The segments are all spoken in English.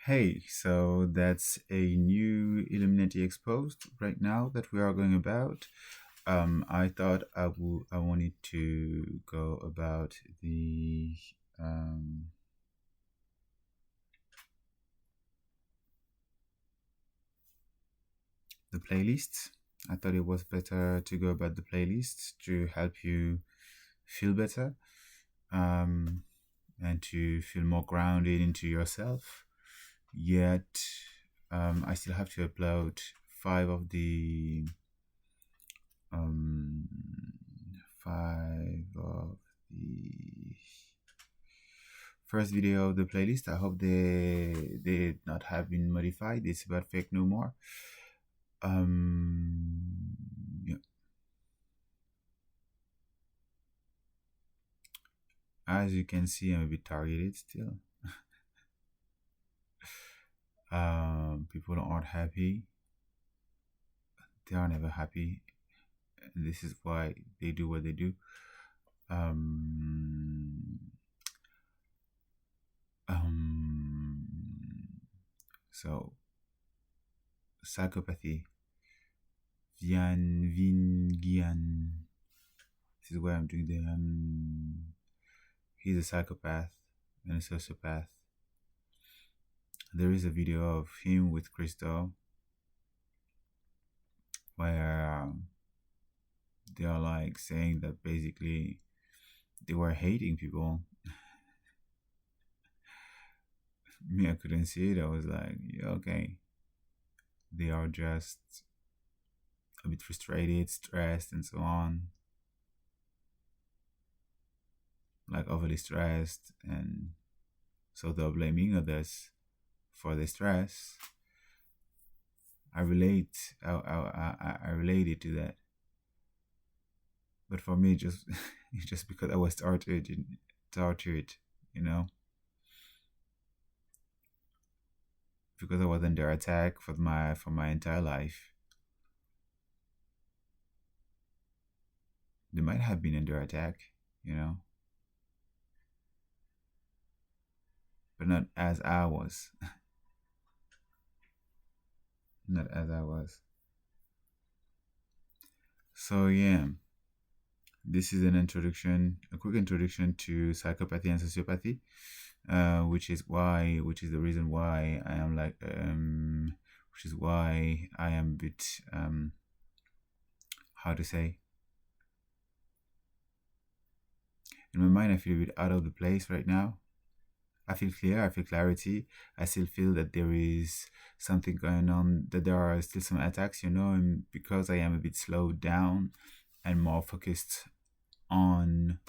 Hey, so that's a new Illuminati exposed right now that we are going about. I thought I wanted to go about um, the playlist. I thought it was better to go about the playlist to help you feel better, um, and to feel more grounded into yourself. Yet, I still have to upload five of the um, five of the first video of the playlist. I hope they did not have been modified. It's about fake no more. Yeah. As you can see, I'm a bit targeted still. People aren't happy. They are never happy. And this is why they do what they do. Um, um, so psychopathy. Gian. This is where I'm doing the he's a psychopath and a sociopath. There is a video of him with Crystal where they are like saying that basically they were hating people. Me, I couldn't see it. I was like, yeah, okay. They are just a bit frustrated, stressed, and so on. Like overly stressed, and so they're blaming others for the stress. I relate. I related to that. But for me, just just because I was tortured, you know, because I was under attack for my entire life. They might have been under attack, you know, but not as I was, not as I was. So yeah, this is an introduction, a quick introduction to psychopathy and sociopathy, which is the reason why I am like, which is why I am a bit, how to say, in my mind, I feel a bit out of the place right now. I feel clear, I feel clarity. I still feel that there is something going on, that there are still some attacks, and because I am a bit slowed down and more focused on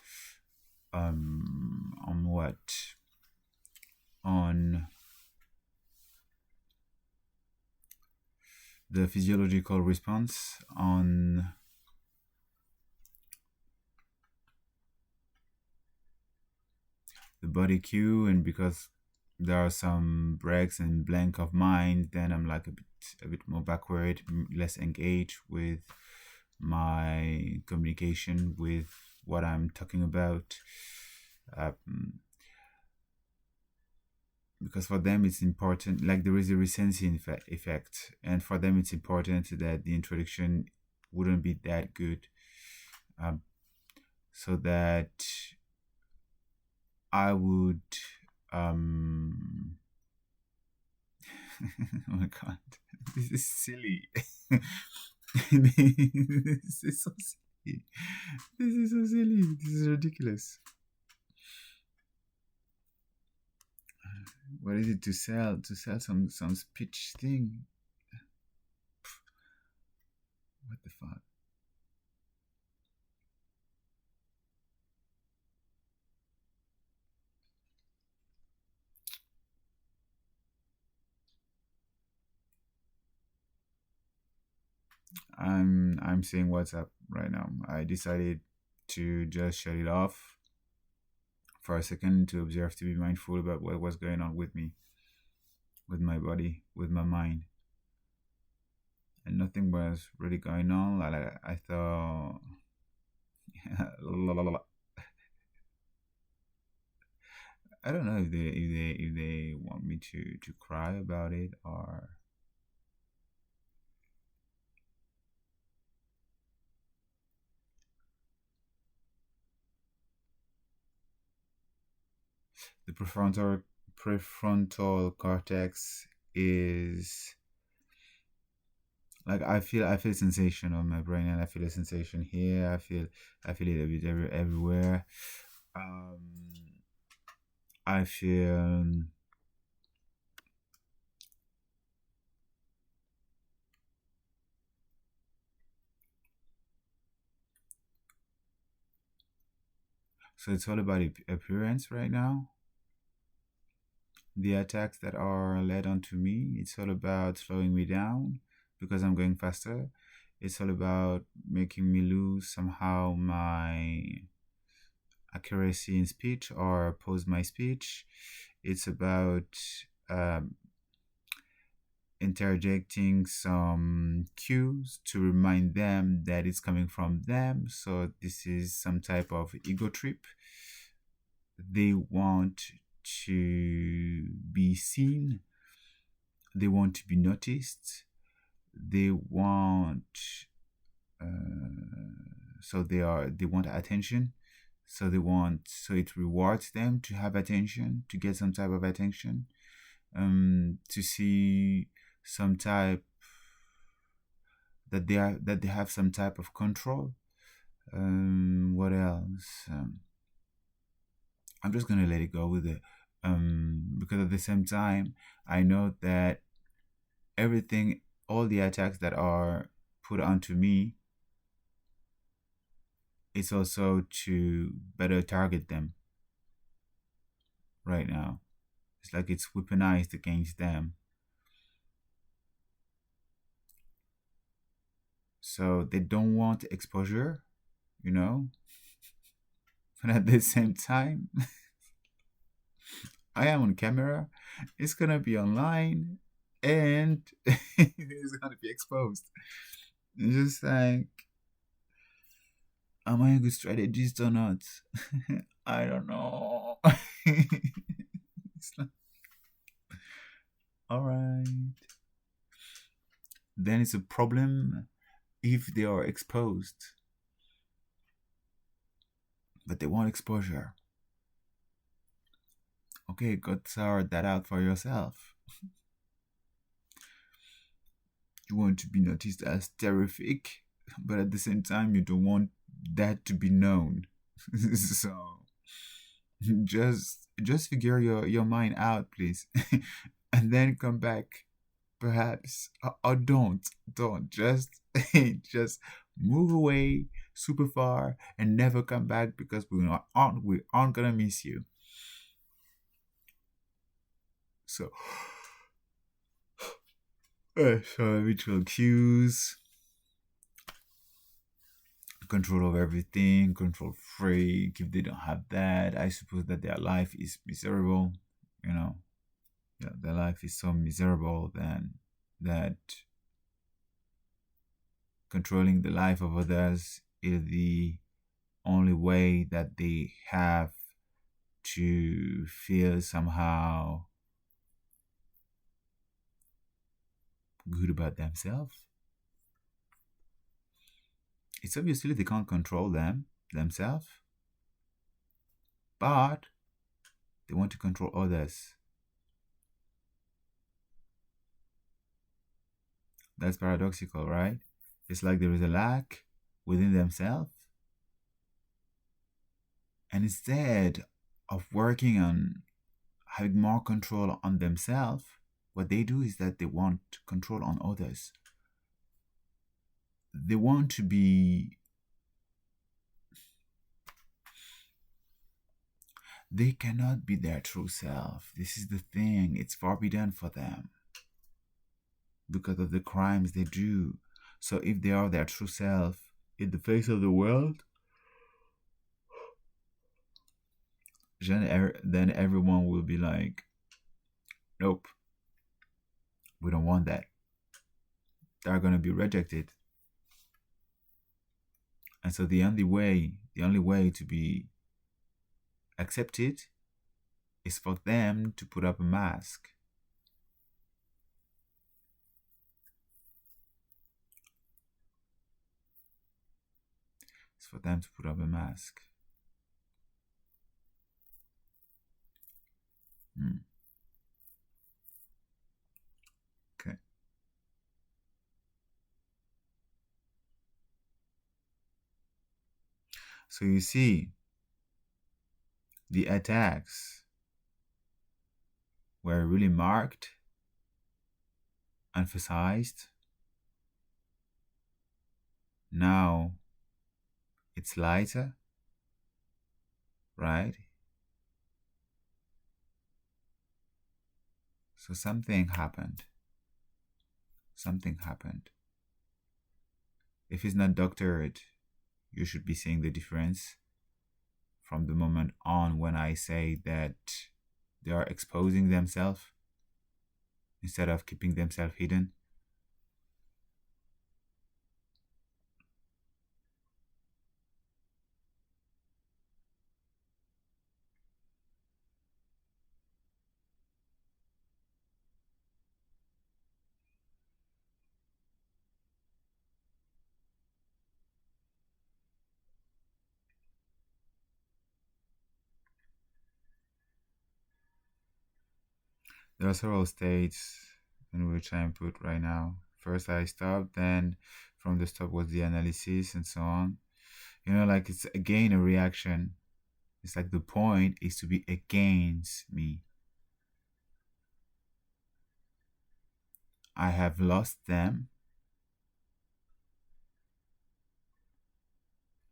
what? On the physiological response, on the body cue, and because there are some breaks and blank of mind, then I'm like a bit more backward, less engaged with my communication, with what I'm talking about, because for them it's important, like there is a recency effect, and for them it's important that the introduction wouldn't be that good, so that I would oh my god, this is silly. This is so silly. This is so silly. This is ridiculous. What is it to sell? To sell some speech thing? What the fuck? I'm saying what's up right now. I decided to just shut it off for a second to observe, to be mindful about what was going on with me, with my body, with my mind. And nothing was really going on. I thought I don't know if they want me to cry about it, or the prefrontal cortex is like I feel sensation on my brain, and I feel a sensation here. I feel it a bit everywhere. Um, I feel so it's all about appearance right now. The attacks that are led onto me, it's all about slowing me down because I'm going faster. It's all about making me lose somehow my accuracy in speech or pose my speech. It's about um, interjecting some cues to remind them that it's coming from them. So this is some type of ego trip. They want to be seen. They want to be noticed. They want they want attention. So it rewards them to have attention, to get some type of attention, to see some type that they have some type of control. What else? I'm just gonna let it go with it, because at the same time, I know that everything, all the attacks that are put onto me, it's also to better target them right now. It's like it's weaponized against them. So they don't want exposure, you know? But at the same time, I am on camera. It's gonna be online and it's gonna be exposed. It's just like, am I a good strategist or not? I don't know. It's like, all right. Then it's a problem if they are exposed, but they want exposure. Okay, go sort that out for yourself. You want to be noticed as terrific, but at the same time, you don't want that to be known. So just figure your mind out, please, and then come back, perhaps, or don't just just move away super far and never come back because we aren't gonna miss you. So, so ritual cues, control of everything, control freak. If they don't have that, I suppose that their life is miserable. You know, yeah, their life is so miserable then that controlling the life of others is the only way that they have to feel somehow good about themselves. It's obviously they can't control themselves, but they want to control others. That's paradoxical, right? It's like there is a lack within themselves, and instead of working on having more control on themselves, what they do is that they want control on others. They want to be, they cannot be their true self. This is the thing, it's forbidden for them because of the crimes they do. So if they are their true self in the face of the world, then everyone will be like, nope, we don't want that. They're going to be rejected. And so the only way to be accepted is for them to put up a mask. It's for them to put up a mask. Okay. So you see, the attacks were really marked, emphasized. Now it's lighter, right? So something happened. Something happened. If it's not doctored, you should be seeing the difference from the moment on when I say that they are exposing themselves instead of keeping themselves hidden. There are several states in which I'm put right now. First I stopped, then from the stop was the analysis and so on. Like it's again a reaction. It's like the point is to be against me. I have lost them.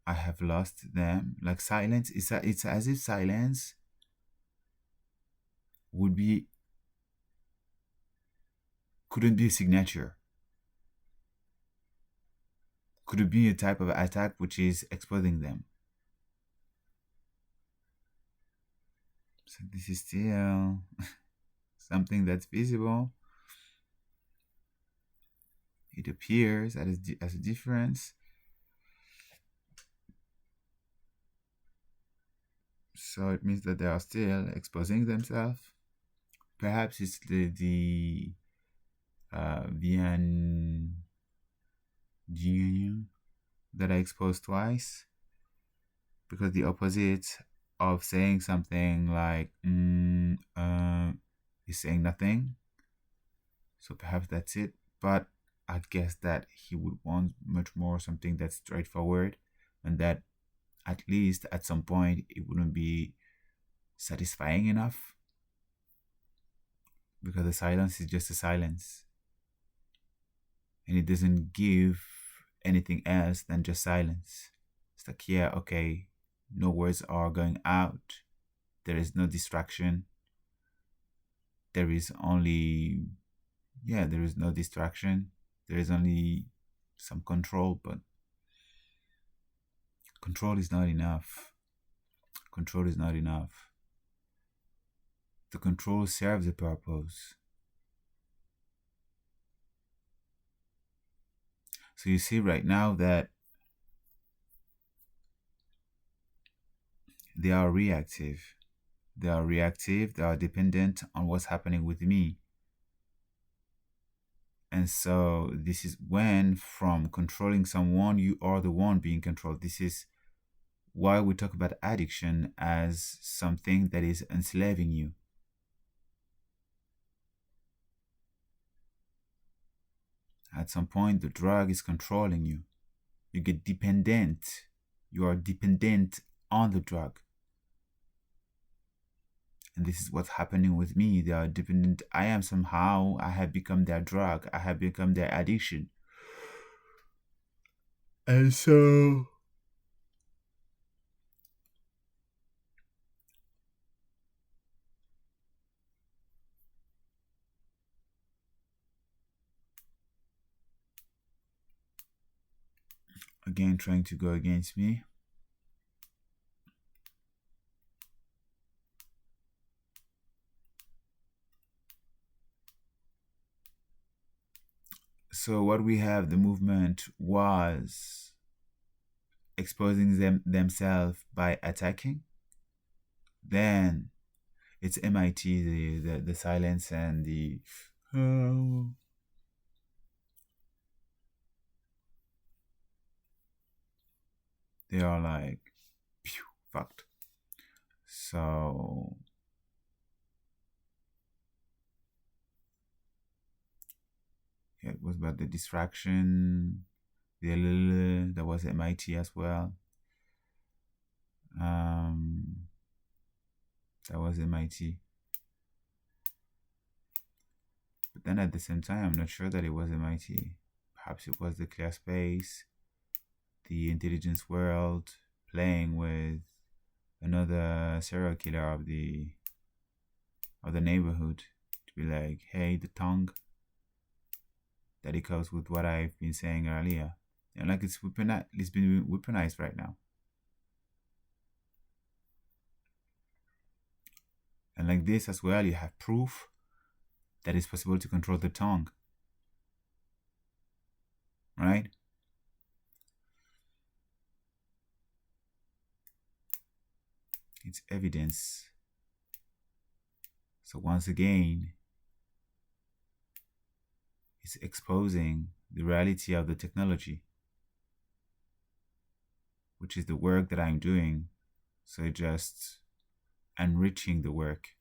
I have lost them. Like silence, it's as if silence would be couldn't be a signature. Could it be a type of attack which is exposing them? So this is still something that's visible. It appears as a difference. So it means that they are still exposing themselves. Perhaps it's the VN that I exposed twice, because the opposite of saying something like is saying nothing. So perhaps that's it. But I guess that he would want much more something that's straightforward, and that at least at some point it wouldn't be satisfying enough, because the silence is just a silence and it doesn't give anything else than just silence. It's like, yeah, okay, no words are going out, there is no distraction, there is only, there is no distraction, there is only some control, but control is not enough. Control is not enough. The control serves a purpose. So you see right now that they are reactive. They are reactive, they are dependent on what's happening with me. And so this is when, from controlling someone, you are the one being controlled. This is why we talk about addiction as something that is enslaving you. At some point, the drug is controlling you. You get dependent. You are dependent on the drug. And this is what's happening with me. They are dependent. I have become their drug. I have become their addiction. And so again, trying to go against me. So what we have, the movement was exposing themselves by attacking. Then It's MIT, the silence and the oh, they are like phew, fucked. So yeah, it was about the distraction. That was MIT as well. That was MIT. But then at the same time, I'm not sure that it was MIT. Perhaps it was the clear space, the intelligence world, playing with another serial killer of the neighborhood to be like, hey, the tongue, that it goes with what I've been saying earlier. And like it's been weaponized right now. And like this as well, you have proof that it's possible to control the tongue. Right? It's evidence. So once again, it's exposing the reality of the technology, which is the work that I'm doing. So just enriching the work.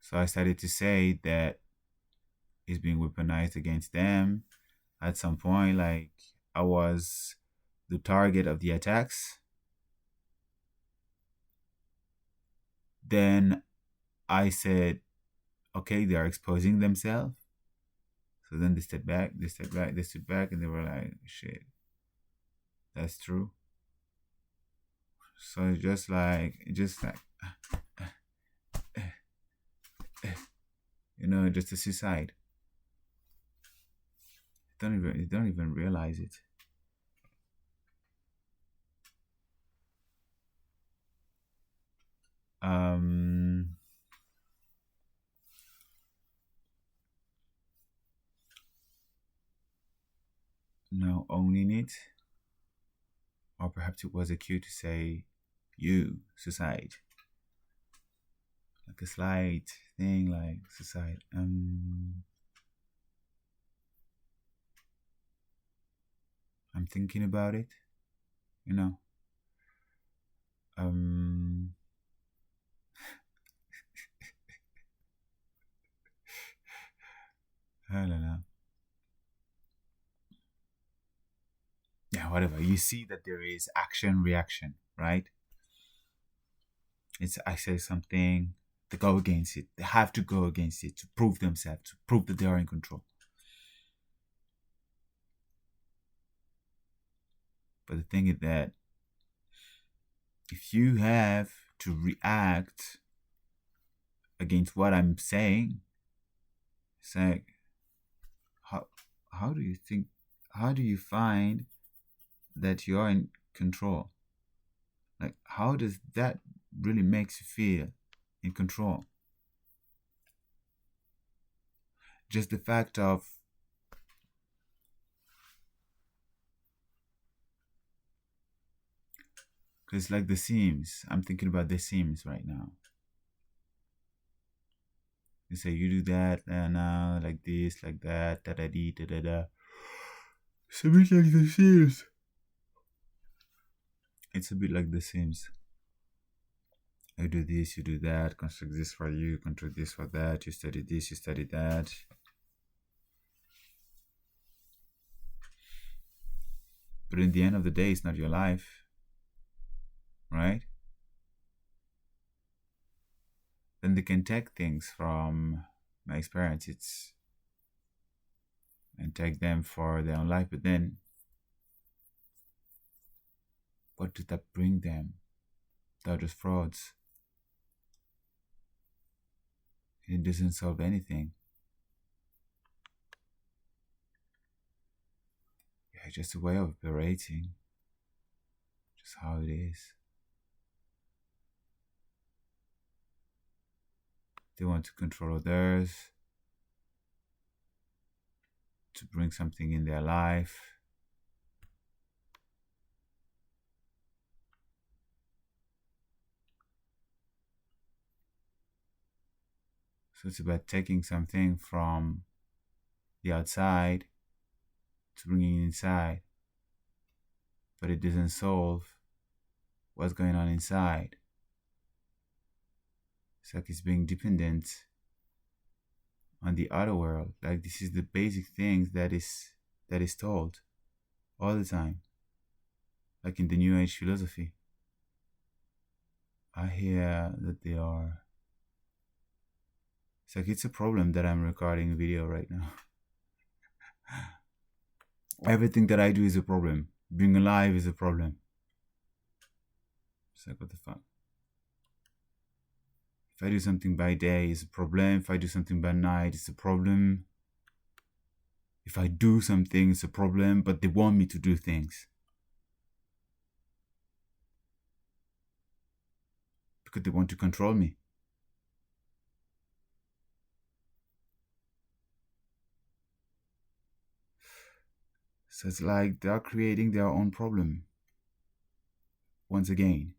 So I started to say that it's being weaponized against them. At some point, like I was the target of the attacks. Then I said, okay, they are exposing themselves. So then they stepped back, they stood back, and they were like, shit, that's true. So it's just like, just a suicide. You don't even realize it. Now owning it, or perhaps it was a cue to say, you, suicide. Like a slight thing, like suicide. I'm thinking about it, you know. I don't know. Yeah, whatever. You see that there is action reaction, right? It's I say something, they go against it. They have to go against it to prove themselves, to prove that they are in control. But the thing is that if you have to react against what I'm saying, it's like how do you think, how do you find that you're in control? Like how does that really makes you feel in control? Just the fact of because like the Sims, I'm thinking about the Sims right now. You say you do that and like this, like that, da da dee, da da da. It's a bit like the Sims. It's a bit like the Sims. You do this, you do that, construct this for you, construct this for that, you study this, you study that. But in the end of the day, it's not your life, right? Then they can take things from my experience, and take them for their own life. But then, what does that bring them? They're just frauds. It doesn't solve anything. Yeah, just a way of operating. Just how it is. They want to control others. to bring something in their life. So it's about taking something from the outside to bringing it inside. But it doesn't solve what's going on inside. It's like it's being dependent on the outer world. Like this is the basic things that is told all the time. Like in the New Age philosophy. I hear that they are. It's like it's a problem that I'm recording a video right now. Everything that I do is a problem. Being alive is a problem. It's like, what the fuck? If I do something by day, it's a problem. If I do something by night, it's a problem. If I do something, it's a problem, but they want me to do things. Because they want to control me. So it's like they're creating their own problem. Once again.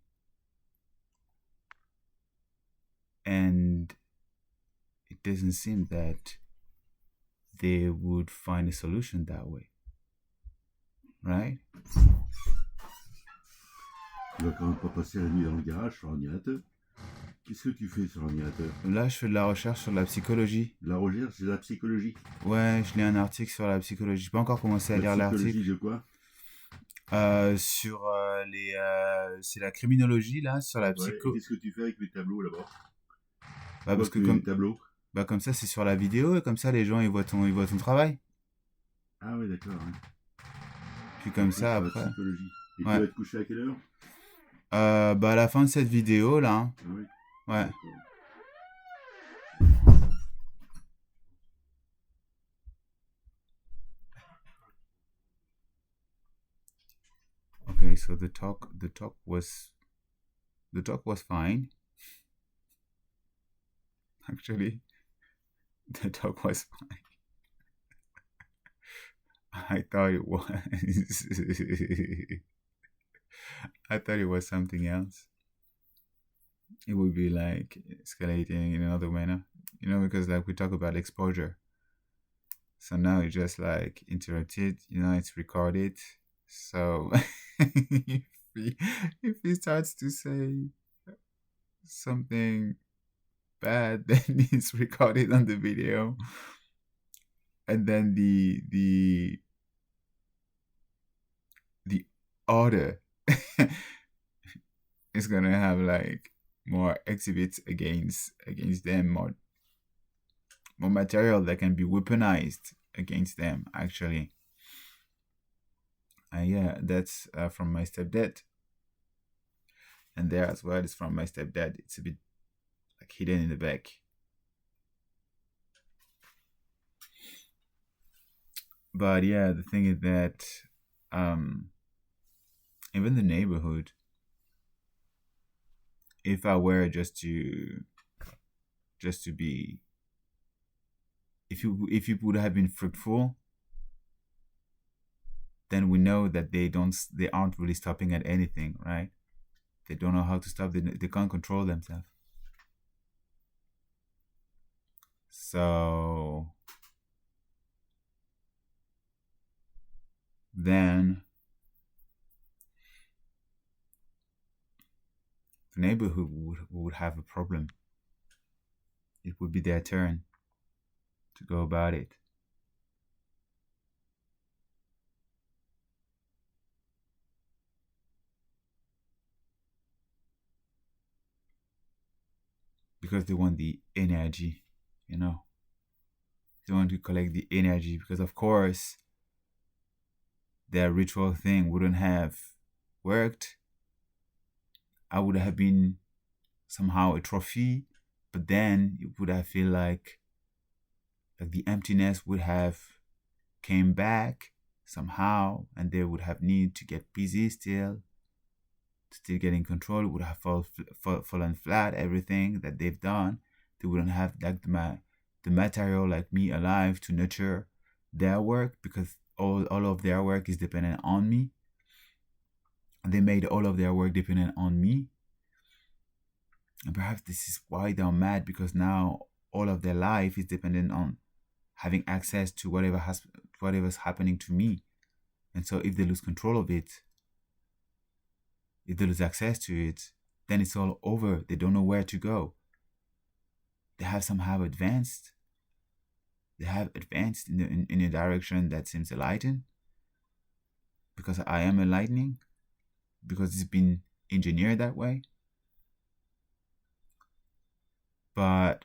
And it doesn't seem that they would find a solution that way. Right? Tu vas quand même pas passer la nuit dans le garage sur l'ordinateur. Qu'est-ce que tu fais sur l'ordinateur? Là, je fais de la recherche sur la psychologie. La recherche, c'est la psychologie? Ouais, je lis un article sur la psychologie. J'ai pas encore commencé à lire l'article. La psychologie de quoi? Sur c'est la criminologie, là, sur la psycho... Ouais, qu'est-ce que tu fais avec les tableaux, là-bas? Bah, parce que comme ça, c'est sur la vidéo, et comme ça, les gens, ils voient ton travail. Ah ouais, d'accord. Ouais. Puis comme ça, après... La psychologie. Et ouais. tu vas te coucher à quelle heure? Bah, à la fin de cette vidéo, là. Hein. Ah oui. Ouais. Okay, so the talk was fine. Actually, the talk was fine. I thought it was. I thought it was something else. It would be like escalating in another manner, you know, because like we talk about exposure. So now it's just like interrupted, you know, it's recorded. So if he starts to say something bad, then it's recorded on the video. And then the order is gonna have like more exhibits against them, more material that can be weaponized against them, actually. Yeah, that's from my stepdad. And there as well is from my stepdad. It's a bit like hidden in the back. But yeah, the thing is that even the neighborhood, if I were just to be, if you would have been fruitful, then we know that they aren't really stopping at anything, right? They don't know how to stop. They can't control themselves. So then the neighborhood would have a problem. It would be their turn to go about it. Because they want the energy, you know. They want to collect the energy because, of course, their ritual thing wouldn't have worked. I would have been somehow a trophy, but then it would have feel like the emptiness would have came back somehow, and they would have need to get busy still getting control. It would have fallen flat. Everything that they've done, they wouldn't have like the material like me alive to nurture their work, because all of their work is dependent on me. They made all of their work dependent on me. And perhaps this is why they're mad, because now all of their life is dependent on having access to whatever's happening to me. And so if they lose control of it, if they lose access to it, then it's all over. They don't know where to go. They have somehow advanced. They have advanced in a direction that seems enlightened, because I am enlightening, because it's been engineered that way. But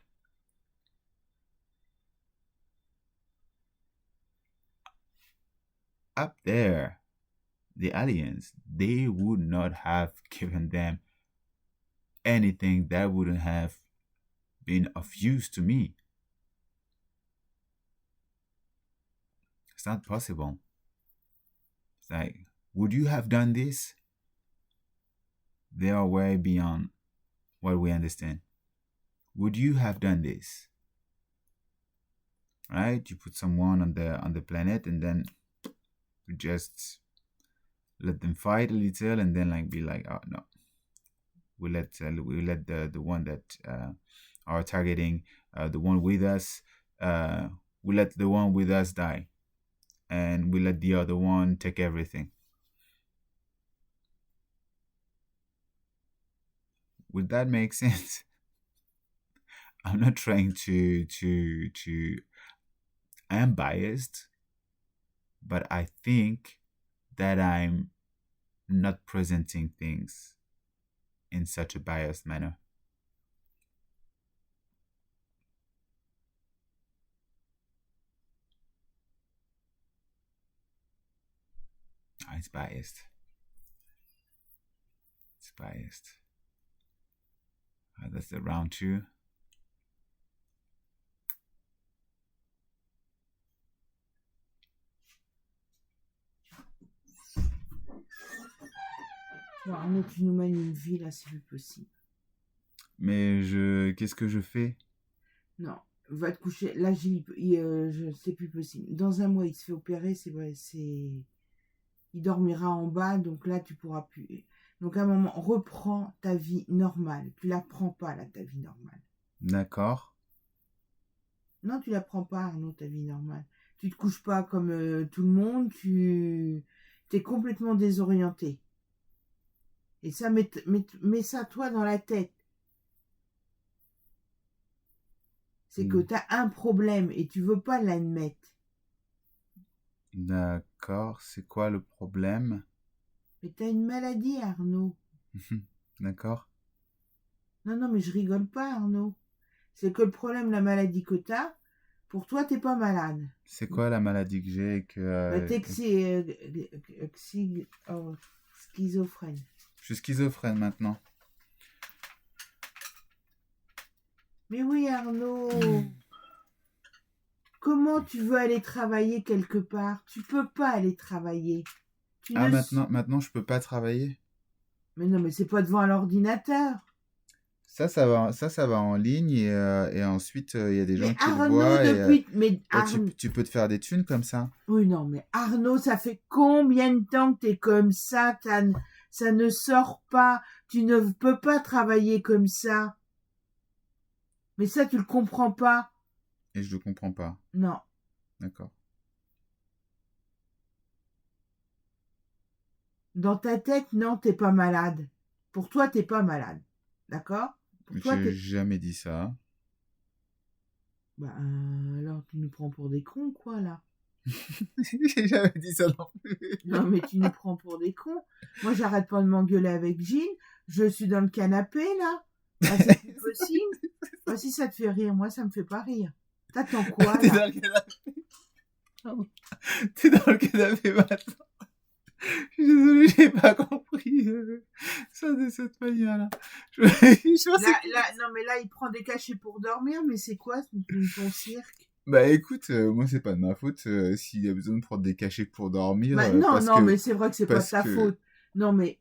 up there, the aliens, they would not have given them anything that wouldn't have been of use to me. It's not possible. It's like, would you have done this? They are way beyond what we understand. Would you have done this? Right? You put someone on the planet, and then you just let them fight a little, and then be like, oh no, we let the one that are targeting the one with us, we let the one with us die, and we let the other one take everything. Would that make sense? I'm not trying to I am biased, but I think that I'm not presenting things in such a biased manner. It's biased. It's biased. That's the round 2. Arnaud, tu nous mènes une vie là, c'est plus possible. Mais qu'est-ce que je fais? Non, va te coucher. Là, c'est plus possible. Dans un mois, il se fait opérer, il dormira en bas, donc là, tu pourras plus. Donc à un moment, reprends ta vie normale. Tu la prends pas là, ta vie normale. D'accord. Non, tu la prends pas, Arnaud, ta vie normale. Tu te couches pas comme tout le monde. Tu es complètement désorienté. Et ça, mets ça toi dans la tête. C'est que tu as un problème et tu veux pas l'admettre. D'accord. C'est quoi le problème? Mais tu as une maladie, Arnaud. D'accord. Non, mais je rigole pas, Arnaud. C'est que le problème, la maladie que tu as, pour toi, t'es pas malade. C'est quoi la maladie que j'ai T'es schizophrène. Je suis schizophrène maintenant. Mais oui, Arnaud. Comment tu veux aller travailler quelque part? Tu peux pas aller travailler. Maintenant, je peux pas travailler? Mais non, mais c'est pas devant l'ordinateur. Ça va en ligne, et ensuite, il y a des gens qui Arnaud, le voient. Tu peux te faire des thunes comme ça. Oui, non, mais Arnaud, ça fait combien de temps que t'es comme ça? Ça ne sort pas. Tu ne peux pas travailler comme ça. Mais ça, tu le comprends pas. Et je le comprends pas. Non. D'accord. Dans ta tête, non, t'es pas malade. Pour toi, t'es pas malade. D'accord? J'ai jamais dit ça. Bah, alors, tu nous prends pour des cons, quoi, là? J'ai jamais dit ça non plus. Non, mais tu nous prends pour des cons. Moi, j'arrête pas de m'engueuler avec Jean. Je suis dans le canapé, là. Bah, c'est plus possible. Bah, si ça te fait rire, moi, ça me fait pas rire. T'attends quoi, là? T'es dans le canapé. T'es dans le canapé maintenant. Je suis désolé, j'ai pas compris ça de cette manière-là. Non, mais là, il prend des cachets pour dormir, mais c'est quoi ton cirque? Bah écoute, moi c'est pas de ma faute s'il y a besoin de prendre des cachets pour dormir. Bah, non, mais c'est vrai que c'est pas de ta faute. Non, mais,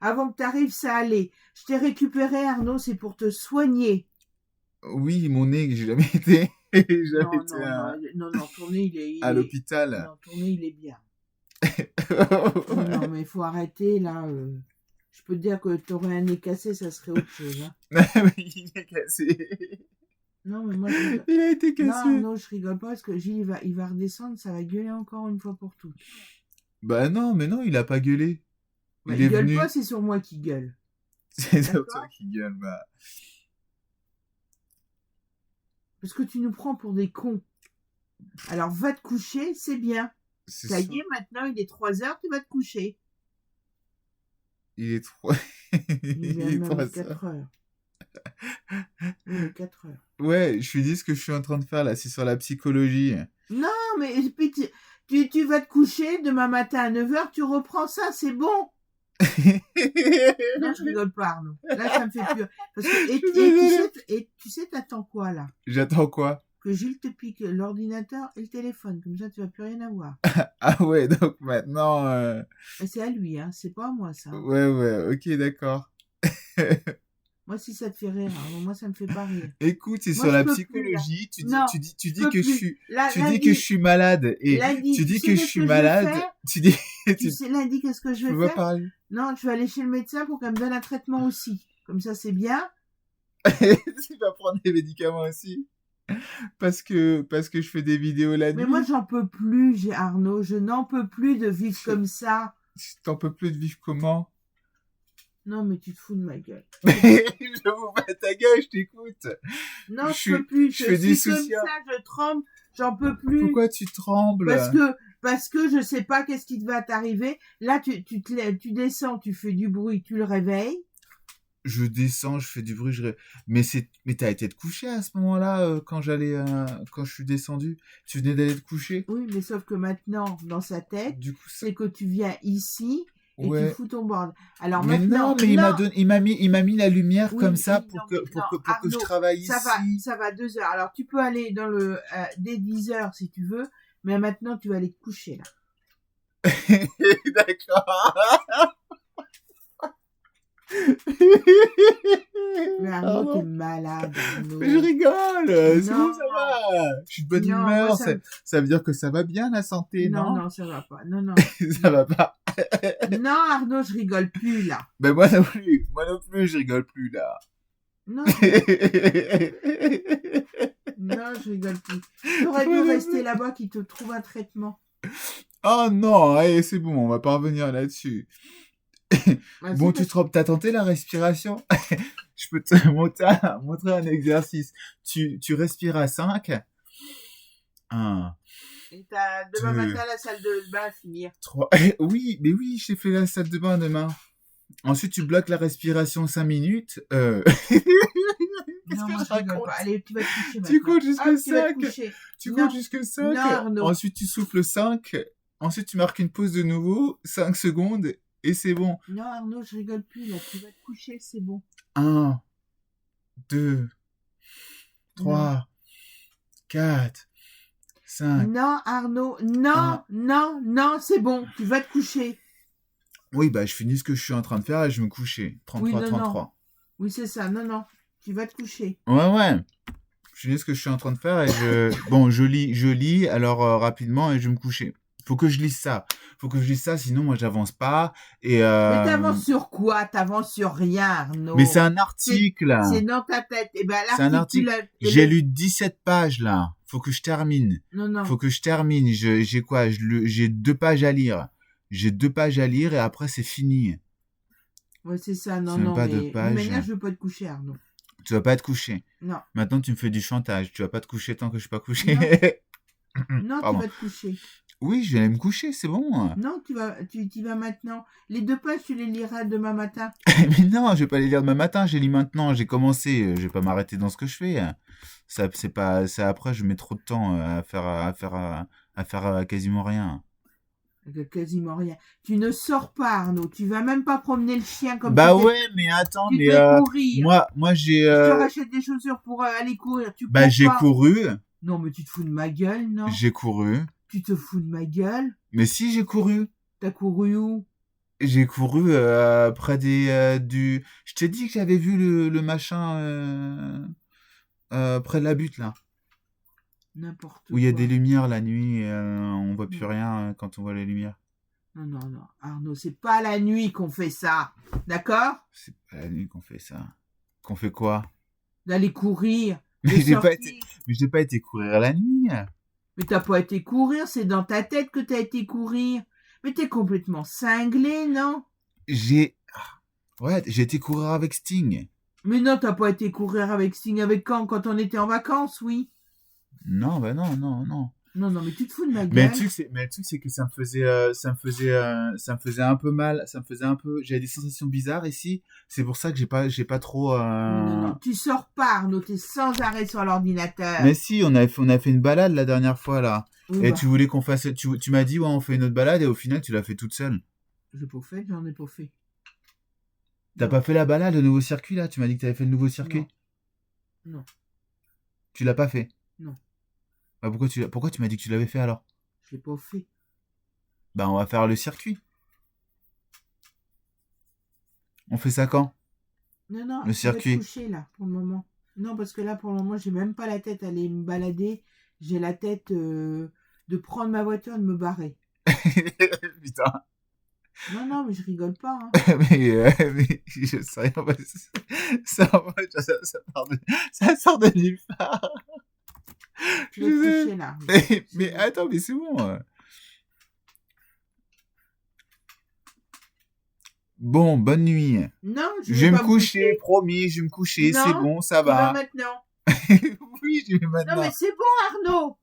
avant que t'arrives, ça allait. Je t'ai récupéré, Arnaud, c'est pour te soigner. Oui, mon nez, j'ai jamais été. J'avais Non, été non, non, non, ton nez, à l'hôpital. non, ton nez, il est bien. Non, non, mais il faut arrêter, là. Je peux te dire que t'aurais un nez cassé, ça serait autre chose, hein. Mais il est cassé. Non, mais moi, je rigole. Il a été Non, cassé. Arnaud, je rigole pas parce que Gilles, il va redescendre, ça va gueuler encore une fois pour toutes. Bah non, mais non, il a pas gueulé. Bah, Il est gueule venu. pas, c'est sur moi qui gueule. C'est sur D'accord. toi qui gueule, bah. Parce que tu nous prends pour des cons. Alors, va te coucher, c'est bien. C'est Ça sûr. y est, maintenant, il est 3h, tu vas te coucher. Il est trop. Il Il est est même 3 heures. 4 heures. Oui, 4 heures. Ouais, je lui dis ce que je suis en train de faire là, c'est sur la psychologie. Non, mais puis tu vas te coucher, demain matin à 9h, tu reprends ça, c'est bon. Non, je rigole pas, Arnaud. Là, ça me fait peur. Parce que, et tu sais, t'attends quoi, là? J'attends quoi? Que Gilles te pique l'ordinateur et le téléphone. Comme ça, tu vas plus rien avoir. Ah ouais, donc maintenant... Et c'est à lui, hein. C'est pas à moi, ça. Ouais, ok, d'accord. Moi, si ça te fait rire, Arnaud, moi, ça me fait pas rire. Écoute, c'est Moi, sur je la peux plus, psychologie, là. Non, tu dis peux que je plus. suis... Là, Tu dis lundi- que je suis malade et lundi, tu dis sais que je qu'est-ce suis que je vais malade, faire tu dis... Tu sais, lundi, qu'est-ce que je Tu vais peux pas faire? parler. Non, je vais aller chez le médecin pour qu'elle me donne un traitement aussi. Comme ça, c'est bien. Tu vas prendre des médicaments aussi. Parce que je fais des vidéos la nuit. Mais moi, j'en peux plus, Arnaud. Je n'en peux plus de vivre comme ça. T'en peux plus de vivre comment? Non, mais tu te fous de ma gueule. Je vous bats ta gueule, je t'écoute. Non, Je je peux plus. je fais du suis comme social. ça, je tremble. J'en peux plus. Pourquoi tu trembles? Parce que je sais pas qu'est-ce qui va t'arriver. Là, tu descends, tu fais du bruit, tu le réveilles. Je descends, je fais du bruit, mais t'as été te coucher à ce moment-là quand je suis descendu. Tu venais d'aller te coucher. Oui, mais sauf que maintenant, dans sa tête, Du coup, c'est que tu viens ici et ouais. tu fous ton bordel. Alors Mais maintenant, non, mais il m'a mis la lumière Oui, comme ça oui, pour non, que mais non, je Arnaud, travaille ici. ça va 2 heures. Alors tu peux aller dans le dès 10 heures si tu veux, mais maintenant tu vas aller te coucher là. D'accord. Mais Arnaud, t'es malade, Arnaud. Mais je rigole, c'est Non. bon, ça va. Je suis de bonne Non, humeur, moi, ça veut dire que ça va bien la santé, non? Non, ça va pas. Non, non. Ça va pas. Non, Arnaud, je rigole plus là. Ben moi non plus, je rigole plus là. Non, non, je rigole plus. T'aurais dû rester là-bas qui te trouve un traitement. Oh non, allez, c'est bon, on va pas revenir là-dessus. Vas-y, Bon, parce- t'as tenté la respiration? Je peux te montrer un exercice. Tu respires à 5. 1, Et t'as demain 2, matin la salle de bain à finir. 3. Oui, mais oui, j'ai fait la salle de bain demain. Ensuite, tu bloques la respiration 5 minutes. Qu'est-ce Non, que moi, je je rigole raconte? pas. Allez, tu vas te coucher maintenant. Tu comptes jusqu'à Hop, tu vas te 5. coucher. Tu Non. comptes jusqu'à 5. Non, Arnaud. Ensuite, tu souffles 5. Ensuite, tu marques une pause de nouveau. 5 secondes. Et c'est bon. Non, Arnaud, je rigole plus, là. Tu vas te coucher, c'est bon. 1, 2, 3, 4, 5. Non, Arnaud, non, Ah. non, c'est bon. Tu vas te coucher. Oui, bah, je finis ce que je suis en train de faire et je me coucher. 33, Oui, non, 33. Oui, c'est ça. Non. Tu vas te coucher. Ouais. Je finis ce que je suis en train de faire et je lis alors rapidement et je vais me coucher. Faut que je lise ça, sinon moi j'avance pas et Mais t'avances sur quoi? T'avances sur rien, Arnaud. Mais c'est un article. C'est dans ta tête. Eh ben, C'est un l'article, article. tu l'as- J'ai lu 17 pages là. Faut que je termine. Non. Faut que je termine. J'ai quoi? J'ai 2 pages à lire. J'ai 2 pages à lire et après c'est fini. Ouais, c'est ça. Non, C'est même pas mais 2 pages. maintenant, je veux pas te coucher, Arnaud. Tu vas pas te coucher. Non. Maintenant tu me fais du chantage. Tu vas pas te coucher tant que je suis pas couché. Non, tu Pardon. vas te coucher. Oui, je vais aller me coucher, c'est bon. Non, tu y vas maintenant. Les 2 pages, tu les liras demain matin. Mais non, je vais pas les lire demain matin, j'ai lu maintenant, j'ai commencé, je vais pas m'arrêter dans ce que je fais. Ça, c'est pas, ça après, je mets trop de temps à faire quasiment rien. Quasiment rien. Tu ne sors pas, Arnaud. Tu vas même pas promener le chien comme Bah tu ouais, mais attends, tu mais devais courir. moi j'ai, Je te rachète des chaussures pour aller courir. Tu bah cours j'ai pas. couru, Non, mais tu te fous de ma gueule, non? j'ai couru. Tu te fous de ma gueule? Mais si j'ai couru, T'as couru où? j'ai couru près du. Je t'ai dit que j'avais vu le machin près de la butte là. N'importe Où il y a quoi. des lumières la nuit et on voit plus rien quand on voit les lumières. Non. Arnaud, c'est pas la nuit qu'on fait ça. D'accord? C'est pas la nuit qu'on fait ça. Qu'on fait quoi? D'aller courir, Mais de j'ai pas sortir. été, mais j'ai pas été courir la nuit. Mais t'as pas été courir, c'est dans ta tête que t'as été courir. Mais t'es complètement cinglé, non? Ouais, j'ai été courir avec Sting. Mais non, t'as pas été courir avec Sting avec quand on était en vacances, oui. Non, bah non. Non, mais tu te fous de ma Mais gueule. le truc, c'est que ça me faisait un peu mal. J'avais des sensations bizarres ici. C'est pour ça que j'ai pas trop. Non, tu sors pas, Arnaud, t'es sans arrêt sur l'ordinateur. Mais si, on a fait une balade la dernière fois là. Oui, Et bah, tu voulais qu'on fasse, tu m'as dit ouais, on fait une autre balade et au final tu l'as fait toute seule. j'ai pas fait, j'en ai pas fait. T'as Non. pas fait la balade, le nouveau circuit là? Tu m'as dit que t'avais fait le nouveau circuit. Non. Tu l'as pas fait. Non. Bah pourquoi tu m'as dit que tu l'avais fait alors? Je l'ai pas fait. Bah on va faire le circuit. On fait ça quand? Non, Le tu vas te circuit. coucher là, pour le moment. Non, parce que là, pour le moment, j'ai même pas la tête à aller me balader. J'ai la tête de prendre ma voiture et de me barrer. Putain. Non, mais je rigole pas. Hein. Mais je sais rien. Ça sort de nulle part. Tu vas te coucher là. Mais attends, mais c'est bon. Bon, bonne nuit. Non, Je vais vais me pas coucher, promis, je vais me coucher, c'est Non, bon, ça tu vas va. maintenant. Oui, j'y vais Non, maintenant. mais c'est bon, Arnaud.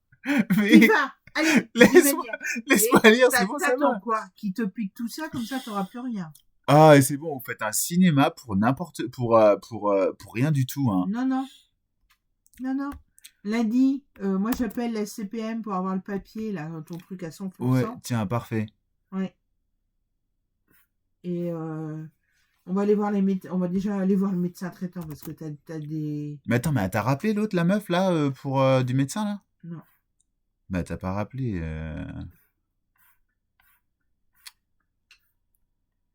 Mais Y va. Allez, laisse-moi lire, c'est bon, ça t'attends va. quoi? Qui te pique tout ça, comme ça, t'auras plus rien. Ah, et c'est bon, vous faites un cinéma pour pour rien du tout, hein. Non. Lundi, moi j'appelle la CPM pour avoir le papier, là, ton truc à 100%. Ouais, tiens, parfait. Ouais. Et on va aller voir on va déjà aller voir le médecin traitant parce que t'as des... Mais attends, mais t'as rappelé l'autre, la meuf, là, pour du médecin, là? Non. Bah, t'as pas rappelé.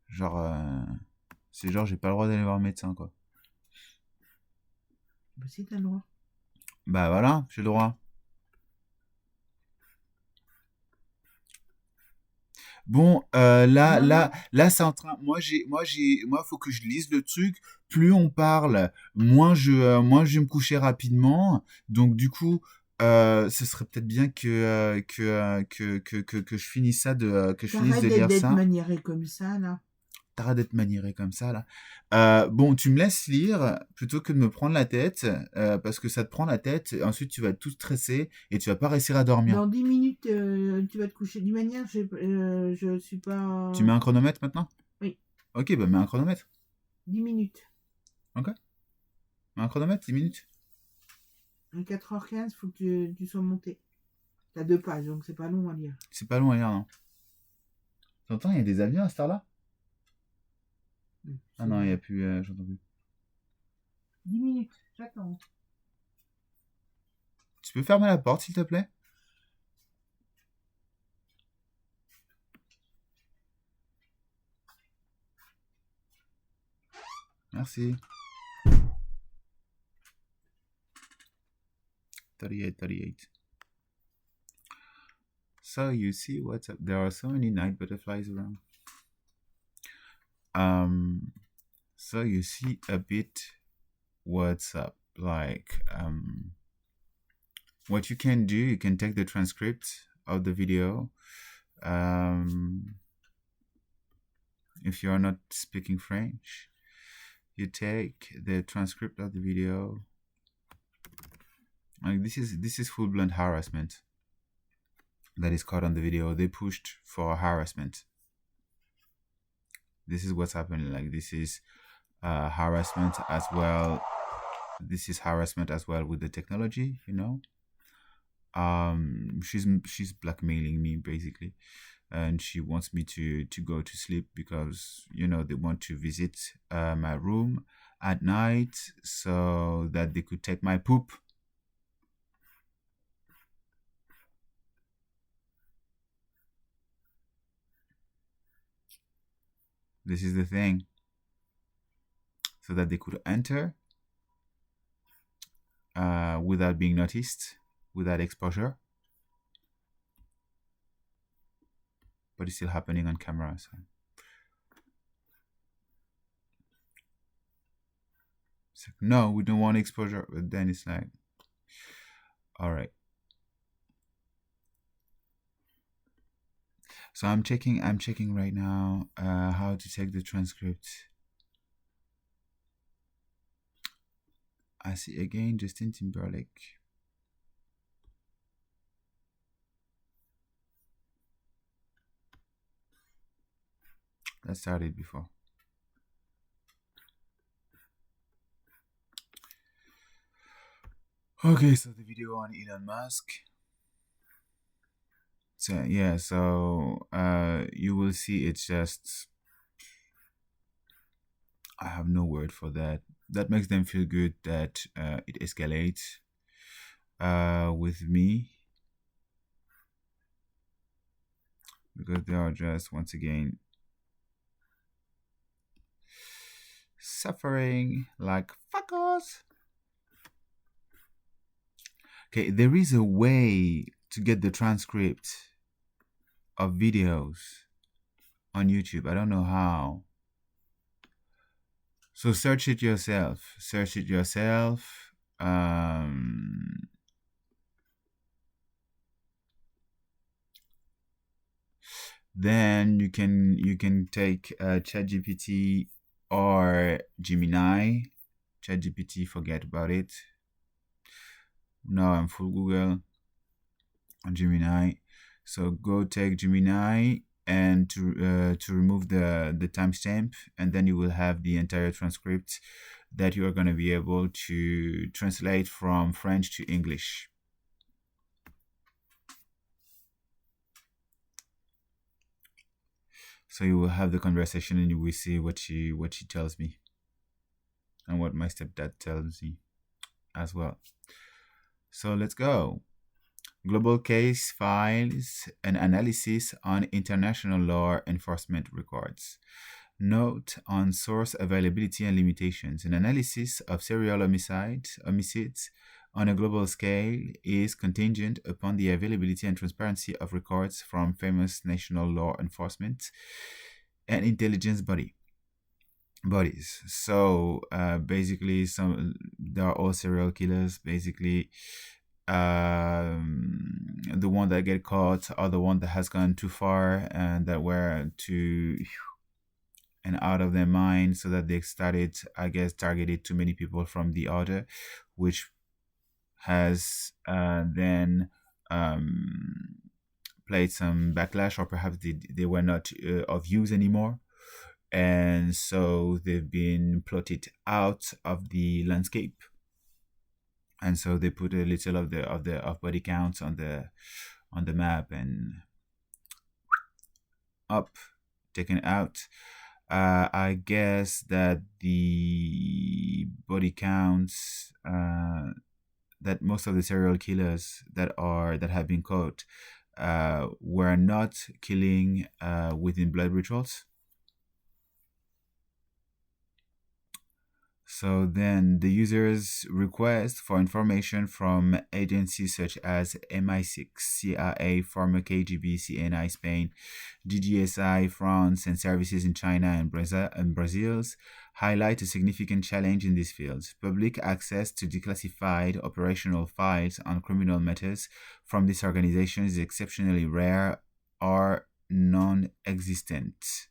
Genre, c'est genre, j'ai pas le droit d'aller voir le médecin, quoi. Bah si, t'as le droit. Bah voilà, j'ai le droit. Bon, là, c'est en train. Moi, faut que je lise le truc. Plus on parle, moins je vais me coucher rapidement. Donc, du coup, ce serait peut-être bien que je finisse ça que je finisse de T'arrêtes lire d'être ça. maniéré comme ça, là. T'arrêtes d'être maniéré comme ça, là. Bon, tu me laisses lire plutôt que de me prendre la tête, parce que ça te prend la tête, et ensuite tu vas être tout stressé et tu vas pas réussir à dormir. Dans 10 minutes, tu vas te coucher. D'une manière, je suis pas... Tu mets un chronomètre maintenant? Oui. Ok, bah mets un chronomètre. 10 minutes. Ok. Mets un chronomètre, 10 minutes. À 4h15, faut que tu sois monté. T'as 2 pages, donc c'est pas long à lire. C'est pas long à lire, non. T'entends, il y a des avions à cette heure-là? Ah non, il y a plus, j'entends plus. 10 minutes, j'attends. Tu peux fermer la porte, s'il te plaît? Merci. 38. So you see what's up. There are so many night butterflies around. So you see a bit what's up. Like, what you can do, you can take the transcript of the video. If you are not speaking French, you take the transcript of the video. Like this is full-blown harassment that is caught on the video. They pushed for harassment. This is what's happening. Like this is harassment as well. This is harassment as well with the technology, you know. She's blackmailing me basically, and she wants me to go to sleep because, you know, they want to visit my room at night so that they could take my poop. This is the thing. So that they could enter without being noticed without exposure, but it's still happening on camera. So it's like, no, we don't want exposure. But then it's like, all right. So I'm checking right now how to take the transcript. I see again Justin Timberlake. That started before. Okay, so the video on Elon Musk. So yeah, so you will see it's just, I have no word for that. That makes them feel good that it escalates with me, because they are just, once again, suffering like fuckers. Okay, there is a way to get the transcript of videos on YouTube. I don't know how. So search it yourself. Then you can take ChatGPT or Gemini. ChatGPT, forget about it. Now I'm full Google on Gemini. So go take Gemini and to remove the timestamp, and then you will have the entire transcript that you are going to be able to translate from French to English. So you will have the conversation and you will see what she tells me and what my stepdad tells me as well. So let's go. Global case files and analysis on international law enforcement records. Note on source availability and limitations. An analysis of serial homicides on a global scale is contingent upon the availability and transparency of records from famous national law enforcement and intelligence bodies. So basically, there are all serial killers. Basically, the one that get caught or the one that has gone too far and that were too and out of their mind, so that they started, I guess, targeted too many people from the order, which has then played some backlash, or perhaps they were not of use anymore, and so they've been plotted out of the landscape. And so they put a little of body counts on the map and up, taken out. I guess that the body counts that most of the serial killers that have been caught were not killing within blood rituals. So then the user's request for information from agencies such as MI6, CIA, former KGB, CNI Spain, DGSI France, and services in China and Brazil highlight a significant challenge in these fields. Public access to declassified operational files on criminal matters from these organizations is exceptionally rare or non-existent.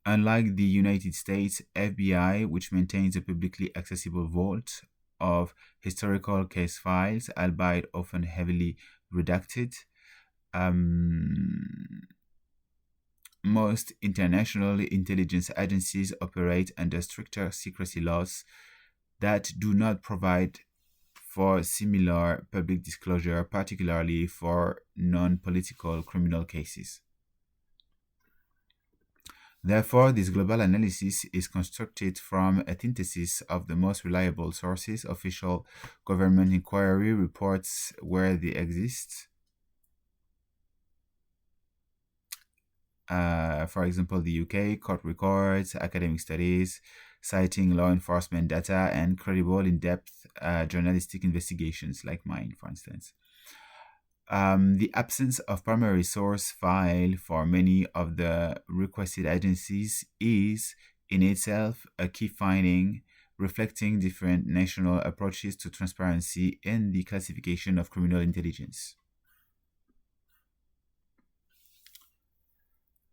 Unlike the United States FBI, which maintains a publicly accessible vault of historical case files, albeit often heavily redacted, most international intelligence agencies operate under stricter secrecy laws that do not provide for similar public disclosure, particularly for non-political criminal cases. Therefore, this global analysis is constructed from a synthesis of the most reliable sources, official government inquiry reports where they exist, for example, the UK, court records, academic studies, citing law enforcement data, and credible, in-depth journalistic investigations like mine, for instance. The absence of primary source file for many of the requested agencies is in itself a key finding, reflecting different national approaches to transparency in the classification of criminal intelligence.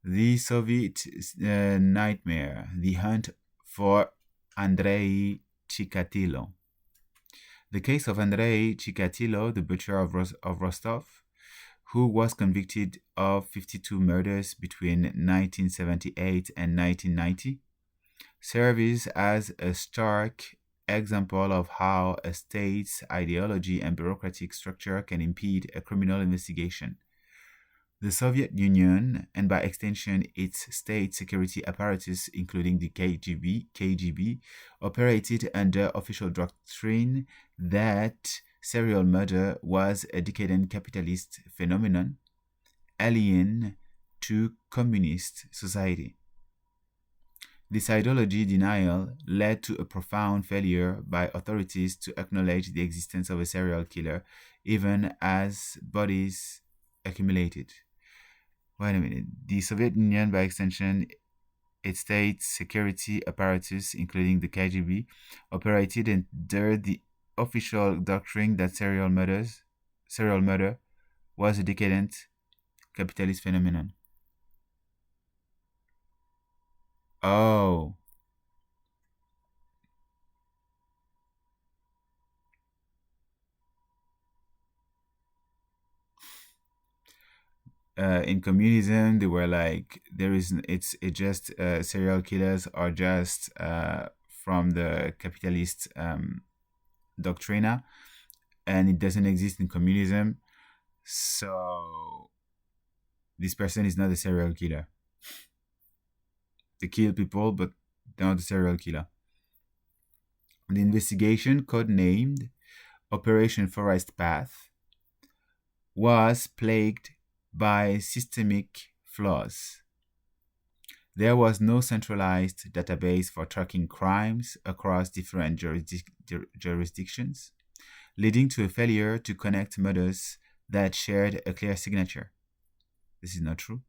The Soviet nightmare, the hunt for Andrei Chikatilo. The case of Andrei Chikatilo, the butcher of Rostov, who was convicted of 52 murders between 1978 and 1990, serves as a stark example of how a state's ideology and bureaucratic structure can impede a criminal investigation. The Soviet Union, and by extension its state security apparatus, including the KGB, operated under official doctrine that serial murder was a decadent capitalist phenomenon, alien to communist society. This ideology denial led to a profound failure by authorities to acknowledge the existence of a serial killer, even as bodies accumulated. Wait a minute. The Soviet Union, by extension, its state security apparatus, including the KGB, operated under the official doctrine that serial murder was a decadent capitalist phenomenon. Oh. In communism, they were like, it's just serial killers are just from the capitalist doctrina, and it doesn't exist in communism. So this person is not a serial killer. They kill people, but they're not a serial killer. The investigation, codenamed Operation Forest Path, was plagued by systemic flaws. There was no centralized database for tracking crimes across different jurisdictions, leading to a failure to connect murders that shared a clear signature. This is not true,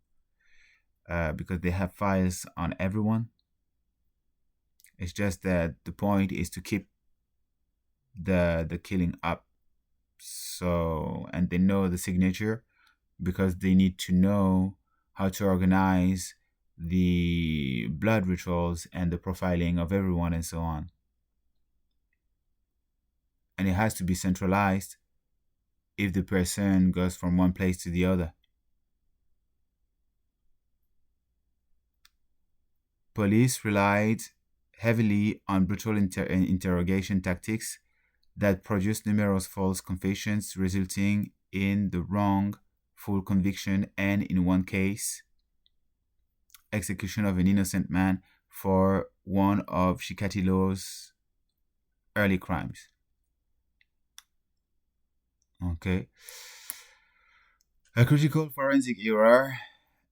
because they have files on everyone. It's just that the point is to keep the killing up. So, and they know the signature because they need to know how to organize the blood rituals and the profiling of everyone and so on. And it has to be centralized if the person goes from one place to the other. Police relied heavily on brutal interrogation tactics that produced numerous false confessions, resulting in the wrong full conviction and, in one case, execution of an innocent man for one of Chikatilo's early crimes. Okay. A critical forensic error,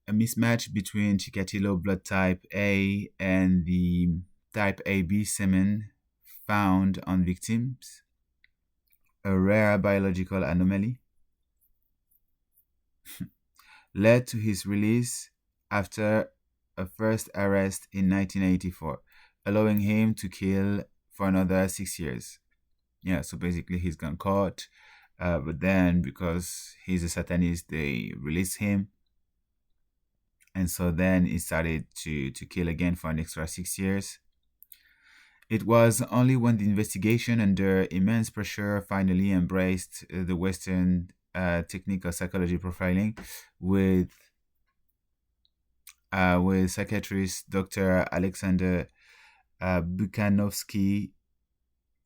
a mismatch between Chikatilo blood type A and the type AB semen found on victims, a rare biological anomaly, led to his release after a first arrest in 1984, allowing him to kill for another 6 years. Yeah, so basically he's gone caught, but then because he's a Satanist, they released him. And so then he started to kill again for an extra 6 years. It was only when the investigation, under immense pressure, finally embraced the Western technique of psychology profiling with psychiatrist Dr. Alexander Bukhanovsky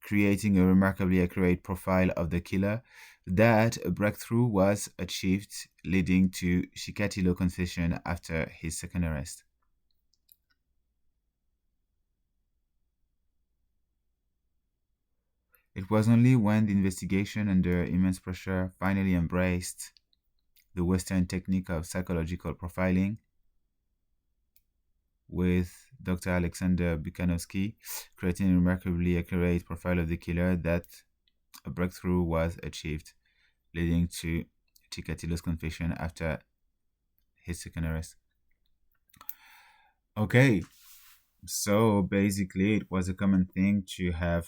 creating a remarkably accurate profile of the killer, that a breakthrough was achieved, leading to Chikatilo confession after his second arrest. It was only when the investigation, under immense pressure, finally embraced the Western technique of psychological profiling with Dr. Alexander Buchanovsky, creating a remarkably accurate profile of the killer. That a breakthrough was achieved, leading to Chikatilo's confession after his second arrest. Okay, so basically it was a common thing to have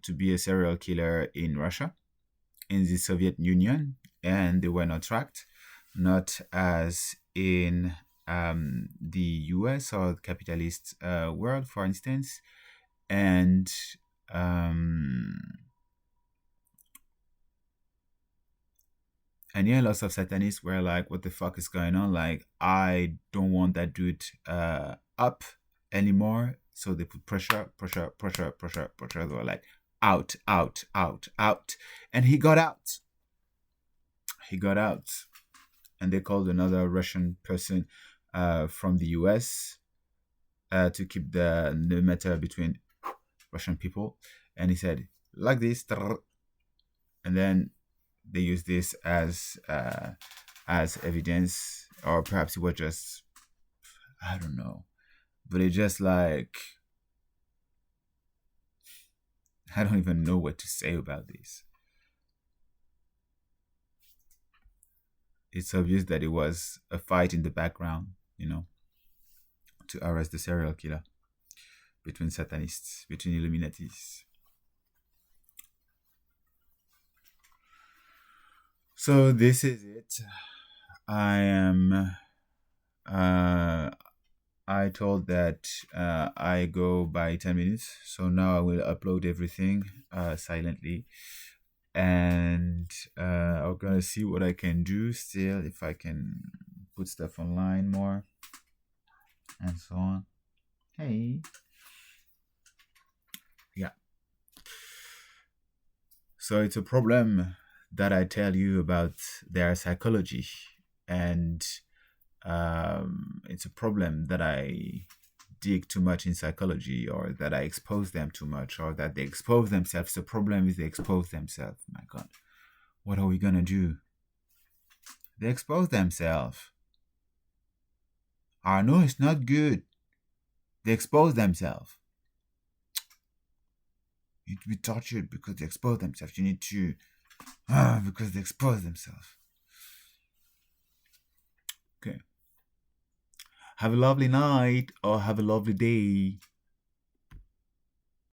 to be a serial killer in Russia, in the Soviet Union, and they were not tracked, not as in the US or the capitalist world, for instance. And yeah, lots of Satanists were like, what the fuck is going on? Like, I don't want that dude up anymore. So they put pressure. They were like, out. And he got out. And they called another Russian person from the US to keep the matter between Russian people. And he said, like this. And then they use this as evidence, or perhaps it was just, I don't know, but it just like, I don't even know what to say about this. It's obvious that it was a fight in the background, to arrest the serial killer between Satanists, between Illuminatis. So this is it. I told that I go by 10 minutes, so now I will upload everything silently, and I'm gonna see what I can do still, if I can put stuff online more and so on. Hey. Yeah. So it's a problem that I tell you about their psychology, and it's a problem that I dig too much in psychology, or that I expose them too much, or that they expose themselves. The problem is they expose themselves. My God, what are we gonna do? They expose themselves. I know it's not good. They expose themselves. You need to be tortured because they expose themselves. You need to because they expose themselves. Okay. Have a lovely night, or have a lovely day.